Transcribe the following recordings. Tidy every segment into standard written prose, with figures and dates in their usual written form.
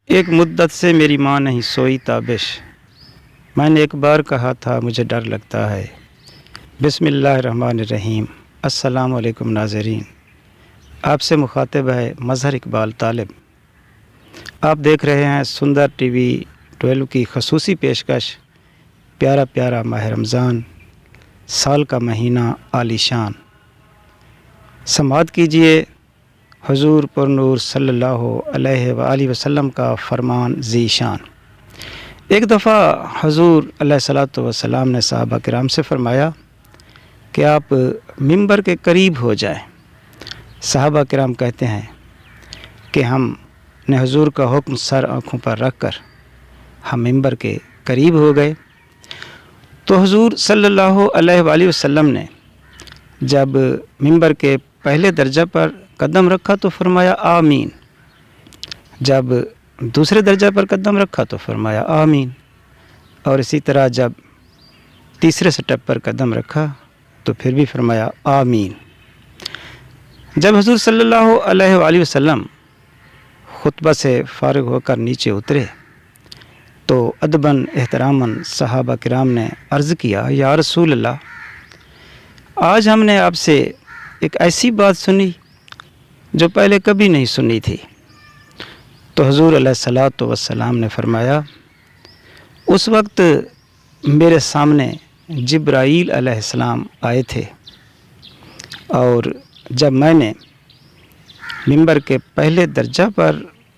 ایک مدت سے میری ماں نہیں سوئی تابش، میں نے ایک بار کہا تھا مجھے ڈر لگتا ہے۔ بسم اللہ الرحمن الرحیم۔ السلام علیکم ناظرین، آپ سے مخاطب ہے مظہر اقبال طالب۔ آپ دیکھ رہے ہیں سندر ٹی وی 12 کی خصوصی پیشکش، پیارا پیارا ماہ رمضان، سال کا مہینہ عالی شان۔ سماعت کیجئے حضور پر نور صلی اللہ علیہ وآلہ وسلم کا فرمان ذی شان۔ ایک دفعہ حضور علیہ الصلوۃ والسلام نے صحابہ کرام سے فرمایا کہ آپ ممبر کے قریب ہو جائیں۔ صحابہ کرام کہتے ہیں کہ ہم نے حضور کا حکم سر آنکھوں پر رکھ کر ہم ممبر کے قریب ہو گئے، تو حضور صلی اللہ علیہ وآلہ وسلم نے جب ممبر کے پہلے درجہ پر قدم رکھا تو فرمایا آمین، جب دوسرے درجہ پر قدم رکھا تو فرمایا آمین، اور اسی طرح جب تیسرے سٹیپ پر قدم رکھا تو پھر بھی فرمایا آمین۔ جب حضور صلی اللہ علیہ وآلہ وسلم خطبہ سے فارغ ہو کر نیچے اترے تو ادباً احتراماً صحابہ کرام نے عرض کیا، یا رسول اللہ، آج ہم نے آپ سے ایک ایسی بات سنی جو پہلے کبھی نہیں سنی تھی۔ تو حضور علیہ الصلوۃ والسلام نے فرمایا، اس وقت میرے سامنے جبرائیل علیہ السلام آئے تھے، اور جب میں نے ممبر کے پہلے درجہ پر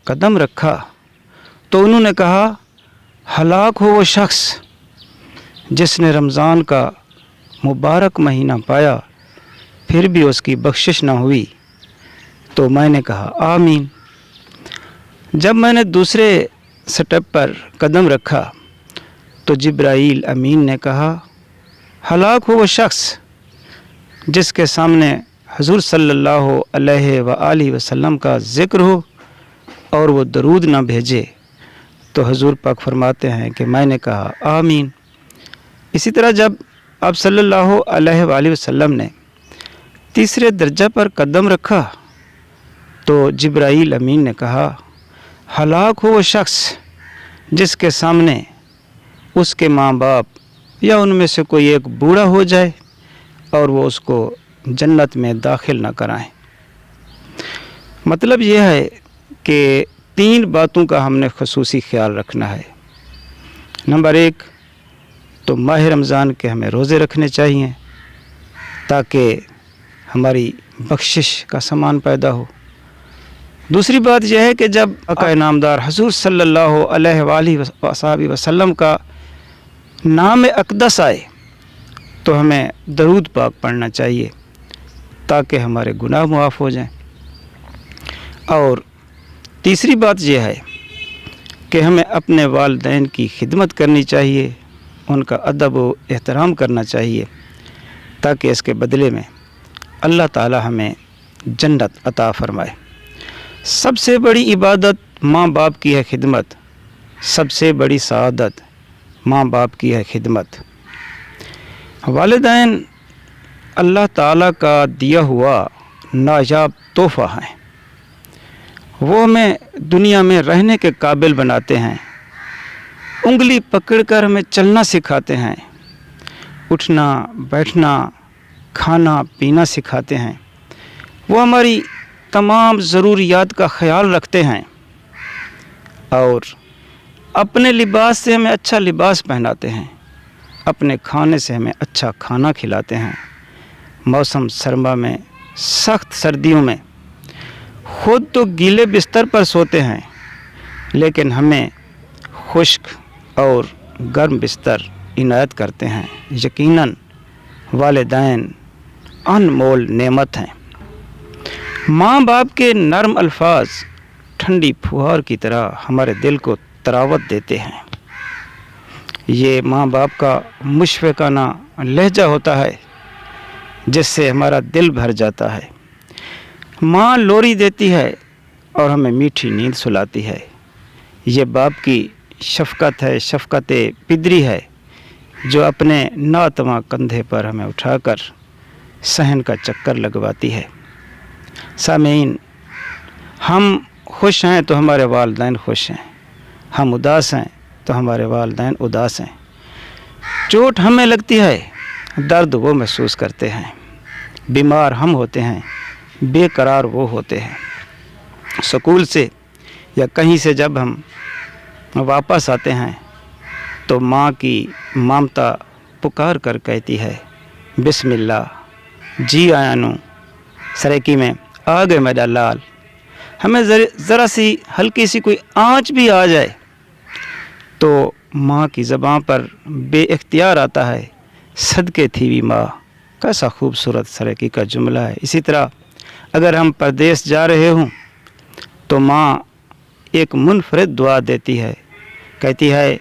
قدم رکھا تو انہوں نے کہا، ہلاک ہو وہ شخص جس نے رمضان کا مبارک مہینہ پایا پھر بھی اس کی بخشش نہ ہوئی۔ تو میں نے کہا آمین۔ جب میں نے دوسرے سٹیپ پر قدم رکھا تو جبرائیل امین نے کہا، ہلاک ہو وہ شخص جس کے سامنے حضور صلی اللہ علیہ وآلہ وسلم کا ذکر ہو اور وہ درود نہ بھیجے۔ تو حضور پاک فرماتے ہیں کہ میں نے کہا آمین۔ اسی طرح جب آپ صلی اللہ علیہ وآلہ وسلم نے تیسرے درجہ پر قدم رکھا تو جبرائیل امین نے کہا، ہلاک ہو وہ شخص جس کے سامنے اس کے ماں باپ یا ان میں سے کوئی ایک بوڑھا ہو جائے اور وہ اس کو جنت میں داخل نہ کرائیں۔ مطلب یہ ہے کہ 3 باتوں کا ہم نے خصوصی خیال رکھنا ہے۔ نمبر 1 تو ماہ رمضان کے ہمیں روزے رکھنے چاہیے تاکہ ہماری بخشش کا سامان پیدا ہو۔ دوسری بات یہ ہے کہ جب آقا نامدار حضور صلی اللہ علیہ وآلہ وسلم کا نام اقدس آئے تو ہمیں درود پاک پڑھنا چاہیے تاکہ ہمارے گناہ معاف ہو جائیں۔ اور تیسری بات یہ ہے کہ ہمیں اپنے والدین کی خدمت کرنی چاہیے، ان کا ادب و احترام کرنا چاہیے تاکہ اس کے بدلے میں اللہ تعالی ہمیں جنت عطا فرمائے۔ سب سے بڑی عبادت ماں باپ کی ہے خدمت، سب سے بڑی سعادت ماں باپ کی ہے خدمت۔ والدین اللہ تعالیٰ کا دیا ہوا نایاب تحفہ ہیں، وہ ہمیں دنیا میں رہنے کے قابل بناتے ہیں، انگلی پکڑ کر ہمیں چلنا سکھاتے ہیں، اٹھنا بیٹھنا کھانا پینا سکھاتے ہیں، وہ ہماری تمام ضروریات کا خیال رکھتے ہیں، اور اپنے لباس سے ہمیں اچھا لباس پہناتے ہیں، اپنے کھانے سے ہمیں اچھا کھانا کھلاتے ہیں۔ موسم سرما میں، سخت سردیوں میں خود تو گیلے بستر پر سوتے ہیں لیکن ہمیں خشک اور گرم بستر عنایت کرتے ہیں۔ یقیناً والدین انمول نعمت ہیں۔ ماں باپ کے نرم الفاظ ٹھنڈی پھوہار کی طرح ہمارے دل کو تراوت دیتے ہیں۔ یہ ماں باپ کا مشفقانہ لہجہ ہوتا ہے جس سے ہمارا دل بھر جاتا ہے۔ ماں لوری دیتی ہے اور ہمیں میٹھی نیند سلاتی ہے۔ یہ باپ کی شفقت ہے، شفقت پدری ہے جو اپنے ناتواں کندھے پر ہمیں اٹھا کر صحن کا چکر لگواتی ہے۔ سامعین، ہم خوش ہیں تو ہمارے والدین خوش ہیں، ہم اداس ہیں تو ہمارے والدین اداس ہیں، چوٹ ہمیں لگتی ہے، درد وہ محسوس کرتے ہیں، بیمار ہم ہوتے ہیں، بے قرار وہ ہوتے ہیں۔ سکول سے یا کہیں سے جب ہم واپس آتے ہیں تو ماں کی ممتا پکار کر کہتی ہے بسم اللہ، جی آیا نو سریکی میں آ گئے میرا لال۔ ہمیں ذرا سی ہلکی سی کوئی آنچ بھی آ جائے تو ماں کی زبان پر بے اختیار آتا ہے صدقے تھی بھی ماں۔ کیسا خوبصورت سریکی کا جملہ ہے۔ اسی طرح اگر ہم پردیس جا رہے ہوں تو ماں ایک منفرد دعا دیتی ہے، کہتی ہے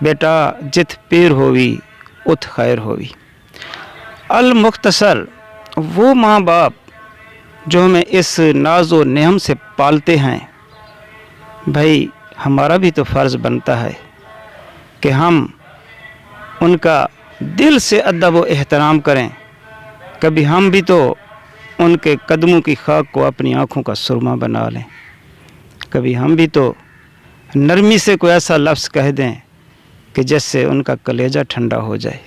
بیٹا جت پیر ہووی ات خیر ہووی۔ المختصر وہ ماں باپ جو ہمیں اس ناز و نعم سے پالتے ہیں، بھائی ہمارا بھی تو فرض بنتا ہے کہ ہم ان کا دل سے ادب و احترام کریں۔ کبھی ہم بھی تو ان کے قدموں کی خاک کو اپنی آنکھوں کا سرما بنا لیں، کبھی ہم بھی تو نرمی سے کوئی ایسا لفظ کہہ دیں کہ جس سے ان کا کلیجہ ٹھنڈا ہو جائے۔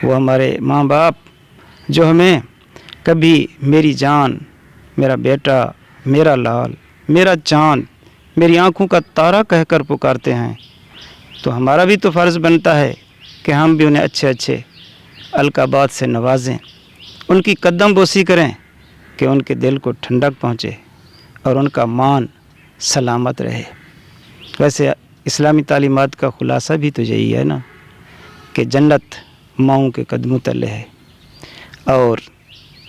وہ ہمارے ماں باپ جو ہمیں کبھی میری جان، میرا بیٹا، میرا لال، میرا چاند، میری آنکھوں کا تارا کہہ کر پکارتے ہیں، تو ہمارا بھی تو فرض بنتا ہے کہ ہم بھی انہیں اچھے اچھے القابات سے نوازیں، ان کی قدم بوسی کریں کہ ان کے دل کو ٹھنڈک پہنچے اور ان کا مان سلامت رہے۔ ویسے اسلامی تعلیمات کا خلاصہ بھی تو یہی ہے نا کہ جنت ماؤں کے قدموں تلے ہے، اور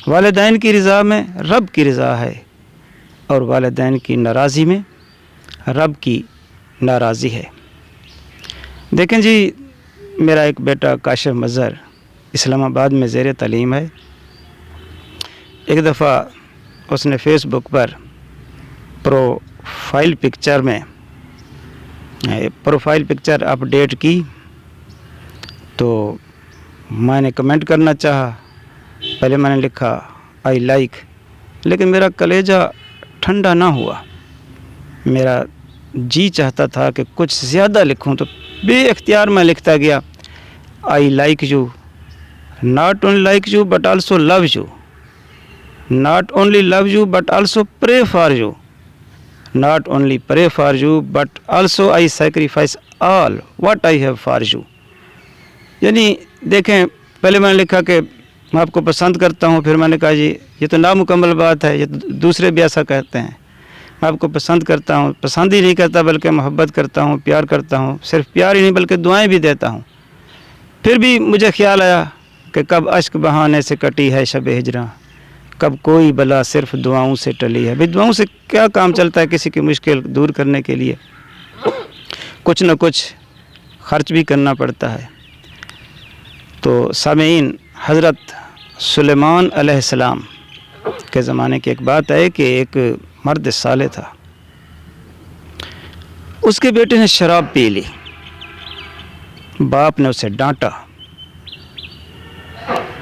والدین کی رضا میں رب کی رضا ہے، اور والدین کی ناراضی میں رب کی ناراضی ہے۔ دیکھیں جی، میرا ایک بیٹا کاشف مظہر اسلام آباد میں زیر تعلیم ہے۔ ایک دفعہ اس نے فیس بک پر پروفائل پکچر اپڈیٹ کی تو میں نے کمنٹ کرنا چاہا۔ پہلے میں نے لکھا آئی لائک، لیکن میرا کلیجہ ٹھنڈا نہ ہوا، میرا جی چاہتا تھا کہ کچھ زیادہ لکھوں، تو بے اختیار میں لکھتا گیا I like you, not only like you but also love you, not only love you but also pray for you, not only pray for you but also I sacrifice all what I have for you. یعنی دیکھیں، پہلے میں نے لکھا کہ میں آپ کو پسند کرتا ہوں، پھر میں نے کہا جی یہ تو نامکمل بات ہے، یہ دوسرے بھی ایسا کہتے ہیں، میں آپ کو پسند کرتا ہوں، پسند ہی نہیں کرتا بلکہ محبت کرتا ہوں، پیار کرتا ہوں، صرف پیار ہی نہیں بلکہ دعائیں بھی دیتا ہوں۔ پھر بھی مجھے خیال آیا کہ کب اشک بہانے سے کٹی ہے شب ہجراں، کب کوئی بلا صرف دعاؤں سے ٹلی ہے۔ بھئی دعاؤں سے کیا کام چلتا ہے کسی کی مشکل دور کرنے کے لیے؟ کچھ نہ کچھ خرچ بھی کرنا پڑتا ہے۔ تو سامعین، حضرت سلیمان علیہ السلام کے زمانے کی ایک بات ہے کہ ایک مرد صالح تھا، اس کے بیٹے نے شراب پی لی، باپ نے اسے ڈانٹا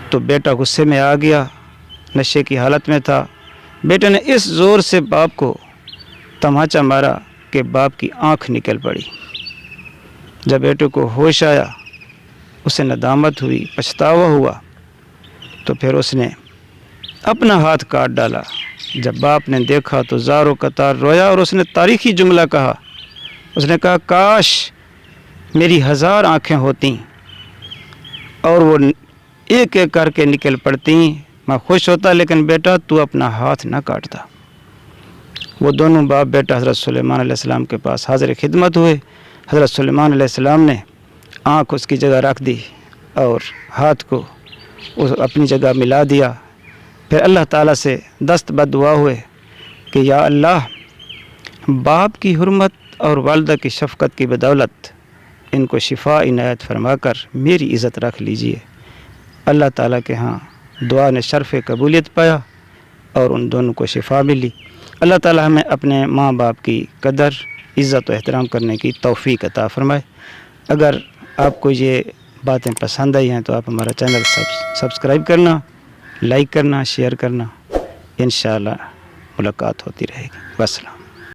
تو بیٹا غصے میں آ گیا، نشے کی حالت میں تھا۔ بیٹے نے اس زور سے باپ کو تماچا مارا کہ باپ کی آنکھ نکل پڑی۔ جب بیٹے کو ہوش آیا، اسے ندامت ہوئی، پچھتاوا ہوا، تو پھر اس نے اپنا ہاتھ کاٹ ڈالا۔ جب باپ نے دیکھا تو زار و قطار رویا اور اس نے تاریخی جملہ کہا، اس نے کہا کاش میری 1000 آنکھیں ہوتیں اور وہ ایک ایک کر کے نکل پڑتی، میں خوش ہوتا، لیکن بیٹا تو اپنا ہاتھ نہ کاٹتا۔ وہ دونوں باپ بیٹا حضرت سلیمان علیہ السلام کے پاس حاضر خدمت ہوئے۔ حضرت سلیمان علیہ السلام نے آنکھ اس کی جگہ رکھ دی اور ہاتھ کو اپنی جگہ ملا دیا۔ پھر اللہ تعالیٰ سے دست بدعا ہوئے کہ یا اللہ، باپ کی حرمت اور والدہ کی شفقت کی بدولت ان کو شفا عنایت فرما کر میری عزت رکھ لیجئے۔ اللہ تعالیٰ کے ہاں دعا نے شرف قبولیت پایا اور ان دونوں کو شفا ملی۔ اللہ تعالیٰ ہمیں اپنے ماں باپ کی قدر، عزت و احترام کرنے کی توفیق عطا فرمائے۔ اگر آپ کو یہ باتیں پسند آئی ہیں تو آپ ہمارا چینل سبسکرائب کرنا، لائک کرنا، شیئر کرنا۔ انشاءاللہ ملاقات ہوتی رہے گی۔ والسلام۔